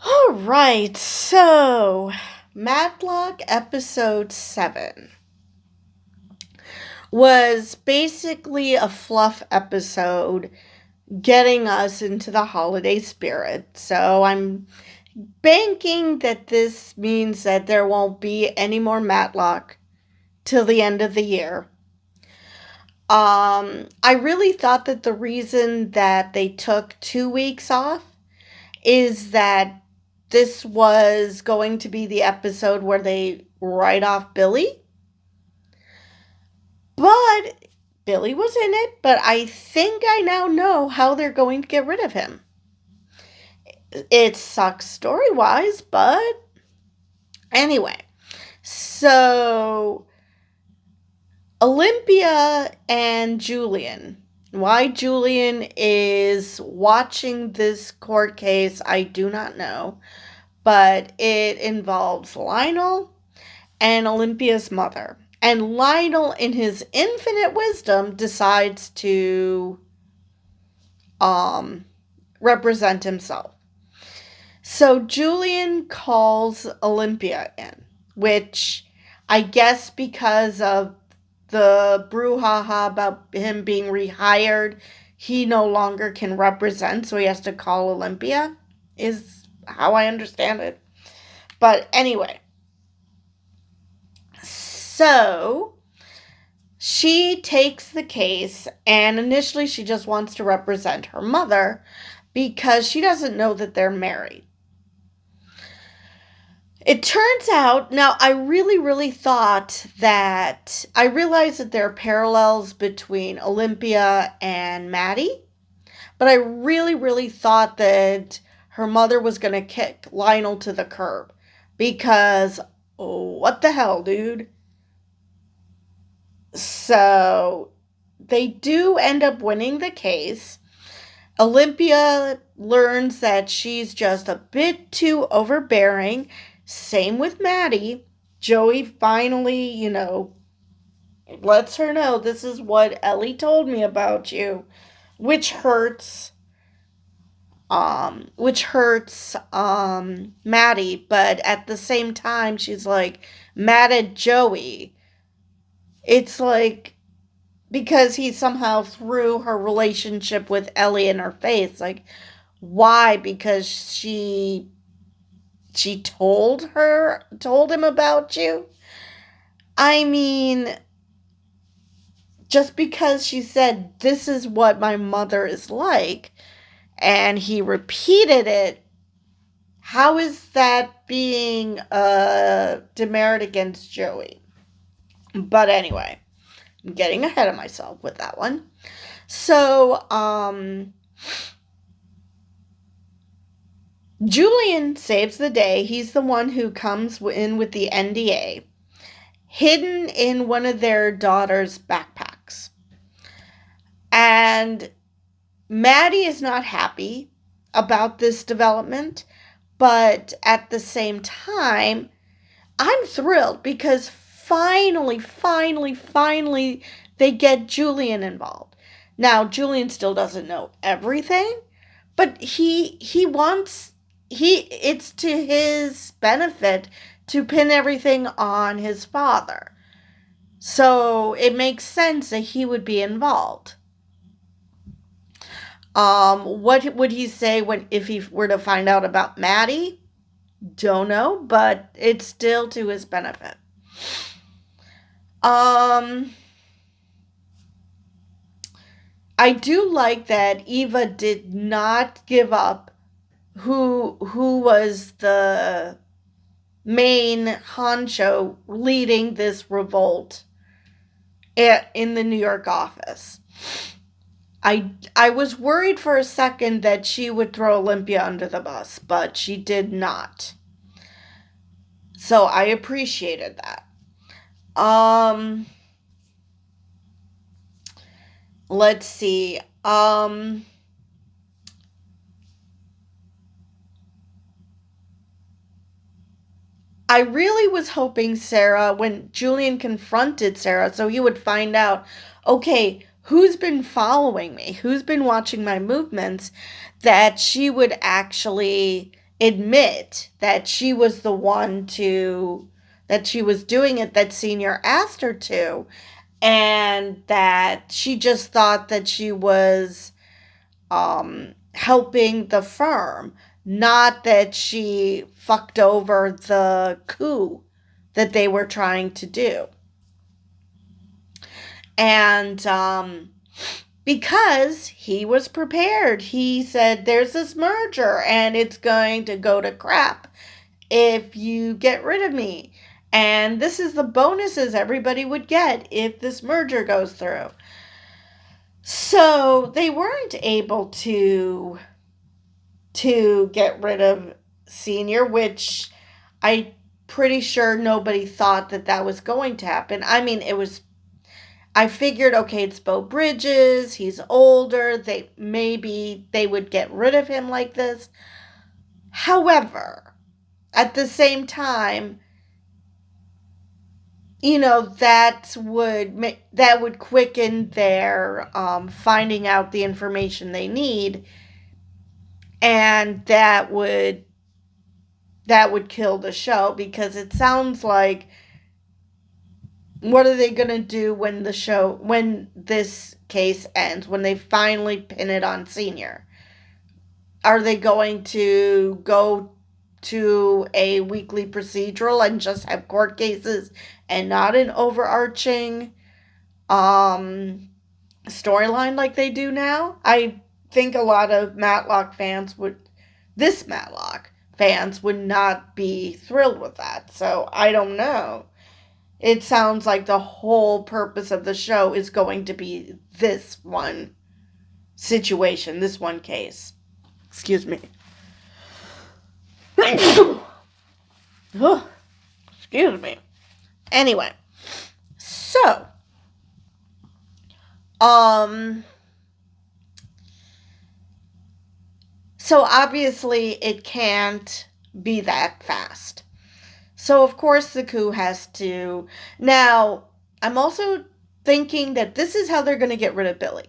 All right, so Matlock episode 7 was basically a fluff episode getting us into the holiday spirit. So I'm banking that this means that there won't be any more Matlock till the end of the year. I really thought that the reason that they took 2 weeks off is that this was going to be the episode where they write off Billy. But Billy was in it, but I think I now know how they're going to get rid of him. It sucks story wise, but anyway. So, Olympia and Julian. Why Julian is watching this court case, I do not know. But it involves Lionel and Olympia's mother. And Lionel, in his infinite wisdom, decides to represent himself. So Julian calls Olympia in, which I guess because of the brouhaha about him being rehired, he no longer can represent, so he has to call Olympia, is how I understand it. But anyway, so she takes the case, and initially she just wants to represent her mother because she doesn't know that they're married. It turns out, now I really thought that, I realized that there are parallels between Olympia and Maddie, but I really thought that her mother was going to kick Lionel to the curb because, oh, what the hell, dude? So they do end up winning the case. Olympia learns that she's just a bit too overbearing. Same with Maddie. Joey finally, lets her know this is what Ellie told me about you, which hurts Maddie, but at the same time she's like mad at Joey. It's like because he somehow threw her relationship with Ellie in her face. Like, why? Because she told him about you? I mean, just because she said, this is what my mother is like, and he repeated it, how is that being a demerit against Joey? But anyway, I'm getting ahead of myself with that one. So, Julian saves the day. He's the one who comes in with the NDA, hidden in one of their daughter's backpacks. And Maddie is not happy about this development, but at the same time, I'm thrilled because finally, they get Julian involved. Now, Julian still doesn't know everything, but it's to his benefit to pin everything on his father. So it makes sense that he would be involved. What would he say if he were to find out about Maddie? Don't know, but it's still to his benefit. I do like that Eva did not give up who was the main honcho leading this revolt in the New York office. I was worried for a second that she would throw Olympia under the bus, but she did not. So I appreciated that. Let's see. I really was hoping Sarah, when Julian confronted Sarah, so he would find out, okay, who's been following me? Who's been watching my movements? That she would actually admit that she was the one that she was doing it, that Senior asked her to, and that she just thought that she was helping the firm, not that she fucked over the coup that they were trying to do. And because he was prepared, he said, there's this merger and it's going to go to crap if you get rid of me. And this is the bonuses everybody would get if this merger goes through. So they weren't able to get rid of Senior, which I'm pretty sure nobody thought that was going to happen. I mean, I figured, okay, it's Beau Bridges, he's older, maybe they would get rid of him like this. However, at the same time, that would quicken their finding out the information they need, and that would kill the show, because it sounds like, what are they going to do when this case ends, when they finally pin it on Senior? Are they going to go to a weekly procedural and just have court cases and not an overarching storyline like they do now? I think a lot of Matlock fans would not be thrilled with that. So I don't know. It sounds like the whole purpose of the show is going to be this one situation, this one case. Excuse me. Oh, excuse me. Anyway, so obviously it can't be that fast. So of course the coup has to. Now, I'm also thinking that this is how they're going to get rid of Billy.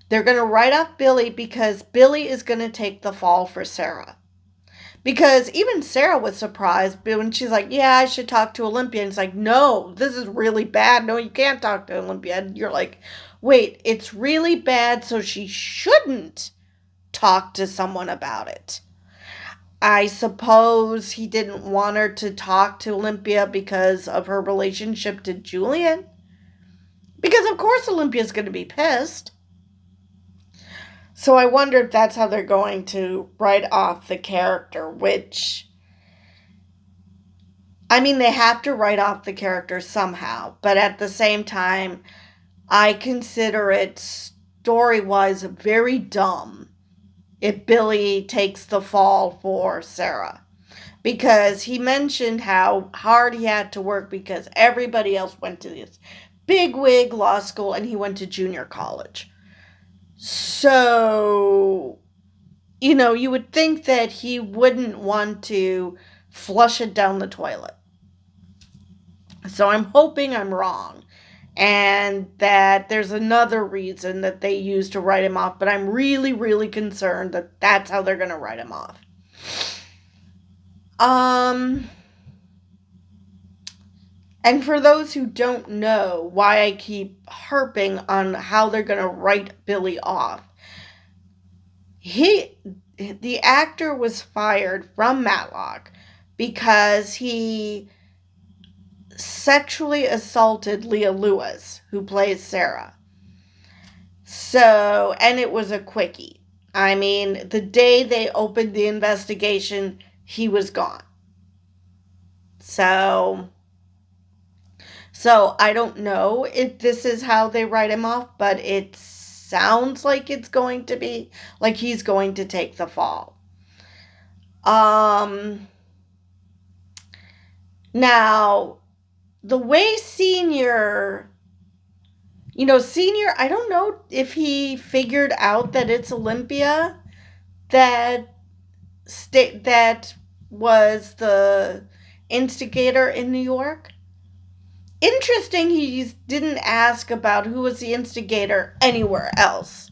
They're going to write off Billy because Billy is going to take the fall for Sarah. Because even Sarah was surprised when she's like, yeah, I should talk to Olympia. And it's like, no, this is really bad. No, you can't talk to Olympia. And you're like, wait, it's really bad, so she shouldn't talk to someone about it. I suppose he didn't want her to talk to Olympia because of her relationship to Julian. Because of course Olympia's going to be pissed. So I wonder if that's how they're going to write off the character, which, I mean, they have to write off the character somehow. But at the same time, I consider it story-wise very dumb if Billy takes the fall for Sarah. Because he mentioned how hard he had to work because everybody else went to this bigwig law school and he went to junior college. So, you would think that he wouldn't want to flush it down the toilet. So I'm hoping I'm wrong. And that there's another reason that they use to write him off. But I'm really, really concerned that that's how they're going to write him off. And for those who don't know why I keep harping on how they're going to write Billy off, the actor was fired from Matlock because he sexually assaulted Leah Lewis, who plays Sarah. So, and it was a quickie. I mean, the day they opened the investigation, he was gone. So I don't know if this is how they write him off, but it sounds like it's going to be, like he's going to take the fall. Now, the way Senior, I don't know if he figured out that it's Olympia that was the instigator in New York. Interesting, he didn't ask about who was the instigator anywhere else,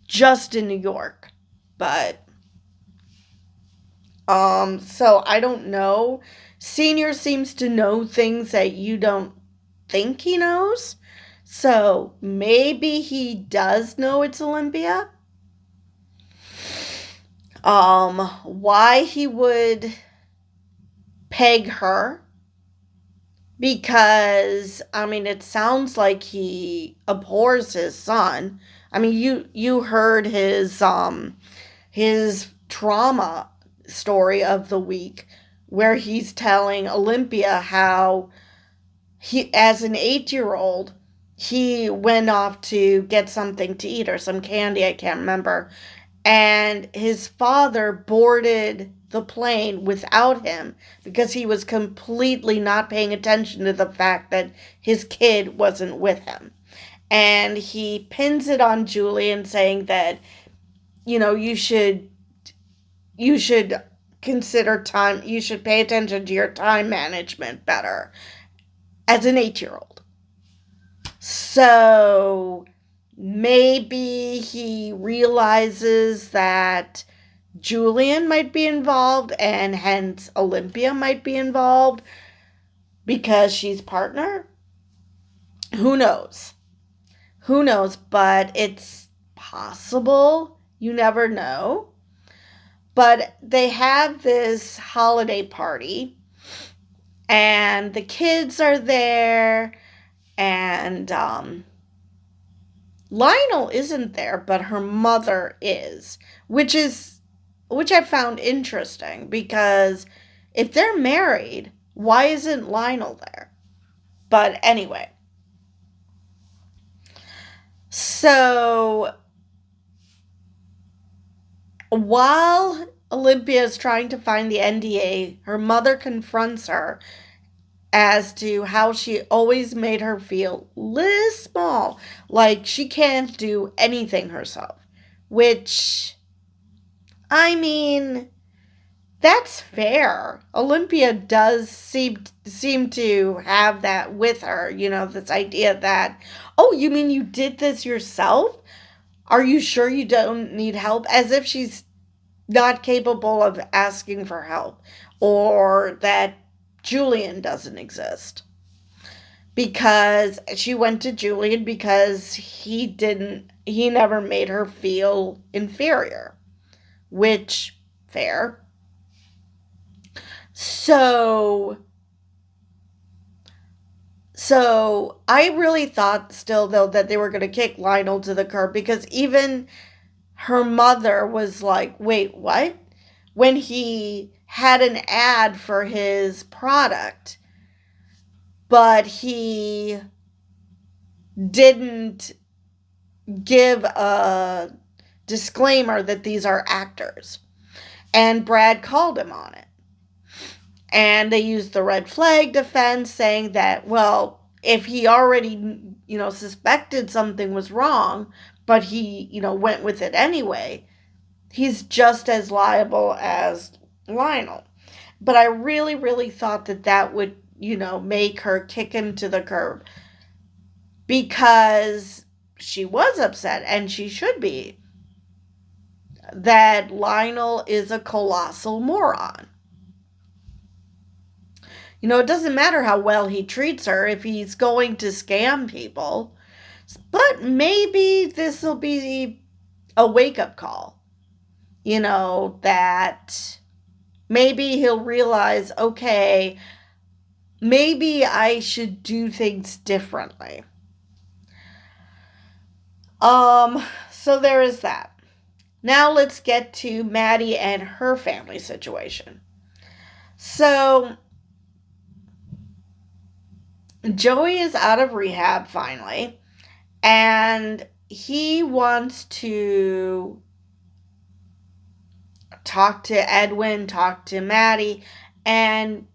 just in New York. But So I don't know. Senior seems to know things that you don't think he knows. So maybe he does know it's Olympia. Why he would peg her, because I mean it sounds like he abhors his son. I mean you heard his trauma story of the week, where he's telling Olympia how he, as an 8-year old, he went off to get something to eat or some candy, I can't remember, and his father boarded the plane without him because he was completely not paying attention to the fact that his kid wasn't with him. And he pins it on Julian, saying that, you should consider time, you should pay attention to your time management better as an 8-year-old. So maybe he realizes that Julian might be involved, and hence Olympia might be involved because she's partner. Who knows? Who knows? But it's possible. You never know. But they have this holiday party, and the kids are there, and Lionel isn't there, but her mother is, which I found interesting, because if they're married, why isn't Lionel there? But anyway, so while Olympia is trying to find the NDA, her mother confronts her as to how she always made her feel little small, like she can't do anything herself. Which, I mean, that's fair. Olympia does seem to have that with her, this idea that, oh, you mean you did this yourself? Are you sure you don't need help? As if she's not capable of asking for help, or that Julian doesn't exist. Because she went to Julian because he never made her feel inferior, which, fair. So I really thought still, though, that they were going to kick Lionel to the curb, because even her mother was like, wait, what? When he had an ad for his product, but he didn't give a disclaimer that these are actors. And Brad called him on it. And they used the red flag defense, saying that, well, if he already, suspected something was wrong, but he, went with it anyway, he's just as liable as Lionel. But I really, really thought that would, make her kick him to the curb, because she was upset, and she should be, that Lionel is a colossal moron. It doesn't matter how well he treats her if he's going to scam people. But maybe this will be a wake-up call. That maybe he'll realize, okay, maybe I should do things differently. So there is that. Now let's get to Maddie and her family situation. So Joey is out of rehab finally, and he wants to talk to Edwin, talk to Maddie, and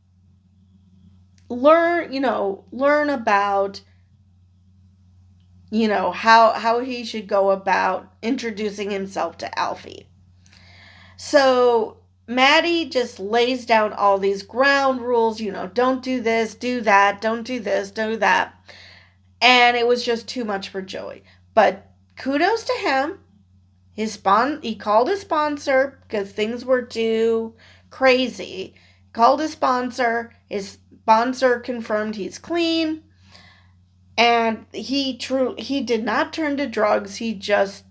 learn about, how he should go about introducing himself to Alfie. So Maddie just lays down all these ground rules, don't do this, do that, don't do this, do that. And it was just too much for Joey. But kudos to him. He called his sponsor because things were too crazy. Called his sponsor confirmed he's clean, and he did not turn to drugs, he just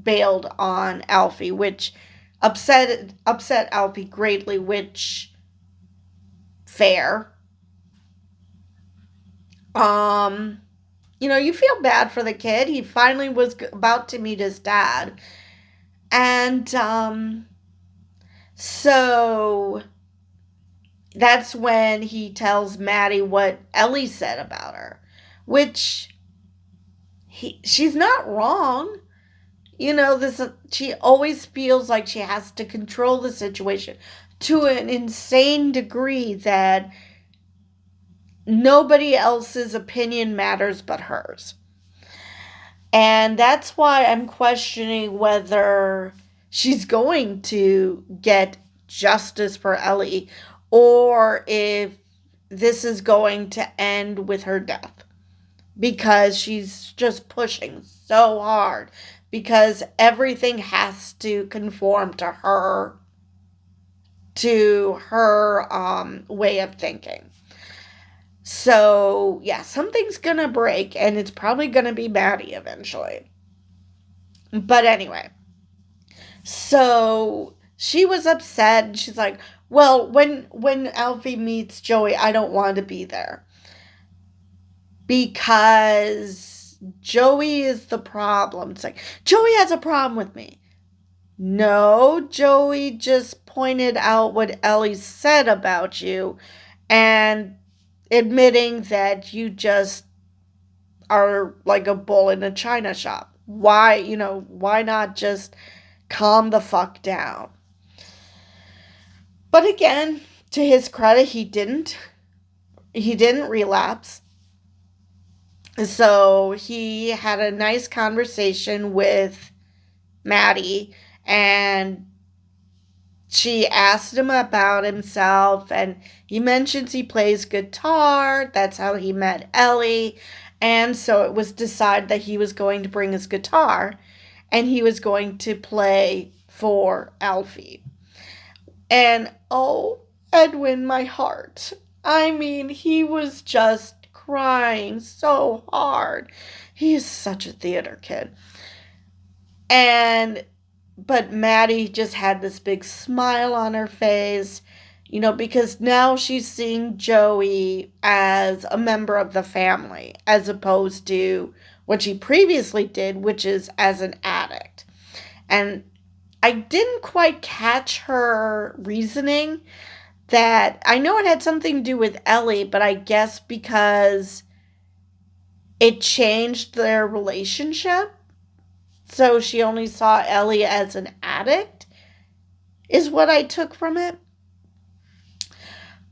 bailed on Alfie, which upset Alfie greatly, which fair. Um you feel bad for the kid. He finally was about to meet his dad. And so that's when he tells Maddie what Ellie said about her, which she's not wrong. This she always feels like she has to control the situation to an insane degree that nobody else's opinion matters but hers. And that's why I'm questioning whether she's going to get justice for Ellie or if this is going to end with her death, because she's just pushing so hard, because everything has to conform to her way of thinking. So yeah, something's gonna break, and it's probably gonna be Maddie eventually. But anyway, so she was upset, and she's like, well, when Alfie meets Joey, I don't want to be there because Joey is the problem. It's like, Joey has a problem with me. No, Joey just pointed out what Ellie said about you and admitting that you just are like a bull in a china shop. Why not just calm the fuck down? But again, to his credit, he didn't. He didn't relapse. So he had a nice conversation with Maddie, and she asked him about himself, and he mentions he plays guitar. That's how he met Ellie. And so it was decided that he was going to bring his guitar and he was going to play for Alfie. And oh, Edwin, my heart. I mean, he was just crying so hard. He is such a theater kid. But Maddie just had this big smile on her face, because now she's seeing Joey as a member of the family, as opposed to what she previously did, which is as an addict. And I didn't quite catch her reasoning that, I know it had something to do with Ellie, but I guess because it changed their relationship. So she only saw Ellie as an addict, is what I took from it.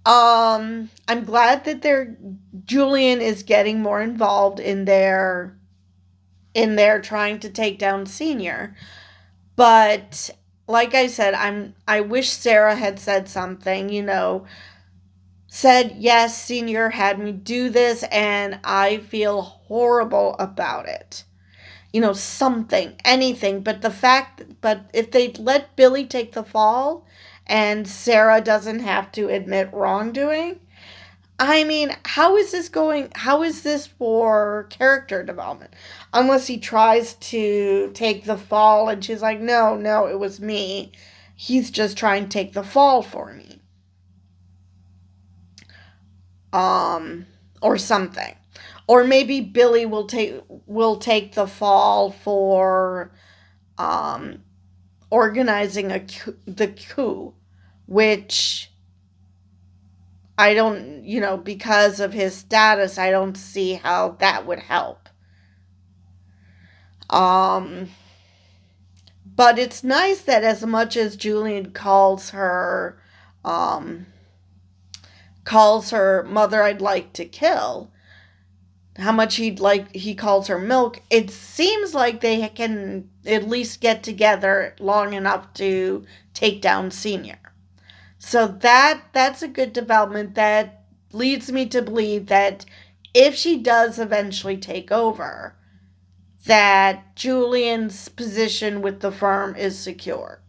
I'm glad that Julian is getting more involved in their trying to take down Senior. But like I said, I wish Sarah had said something, said, yes, Senior had me do this and I feel horrible about it. Something, anything, but if they let Billy take the fall and Sarah doesn't have to admit wrongdoing, I mean, how is this for character development? Unless he tries to take the fall and she's like, no, it was me. He's just trying to take the fall for me. Or something. Or maybe Billy will take the fall for organizing the coup, which I don't, because of his status, I don't see how that would help. But it's nice that as much as Julian calls her mother I'd like to kill, how much he calls her milk, it seems like they can at least get together long enough to take down Senior. So that's a good development that leads me to believe that if she does eventually take over, that Julian's position with the firm is secure.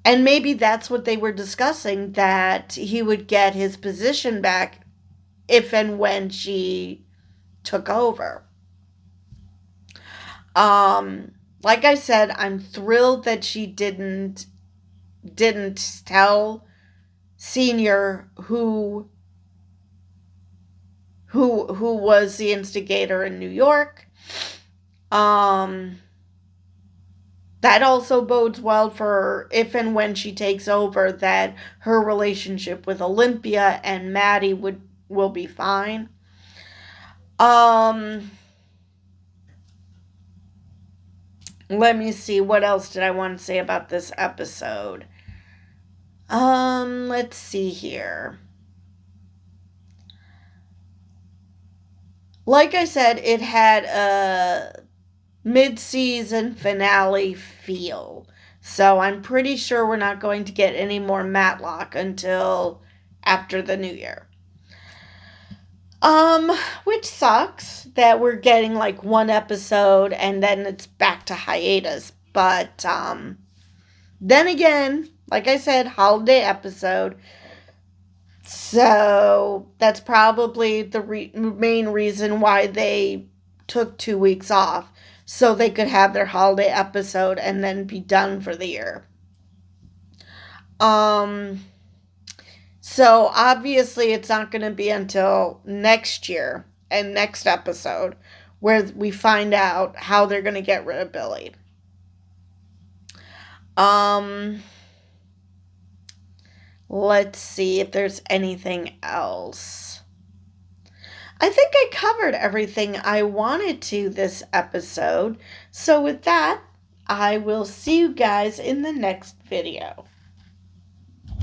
And maybe that's what they were discussing, that he would get his position back if and when she took over. Like I said, I'm thrilled that she didn't tell Senior who was the instigator in New York. That also bodes well for if and when she takes over, that her relationship with Olympia and Maddie will be fine. Let me see, what else did I want to say about this episode? Let's see here. Like I said, it had a mid-season finale feel. So I'm pretty sure we're not going to get any more Matlock until after the new year. Which sucks that we're getting like one episode and then it's back to hiatus. But then again, like I said, holiday episode. So that's probably the main reason why they took 2 weeks off, so they could have their holiday episode and then be done for the year. So obviously it's not going to be until next year and next episode where we find out how they're going to get rid of Billy. Let's see if there's anything else. I think I covered everything I wanted to this episode. So with that, I will see you guys in the next video.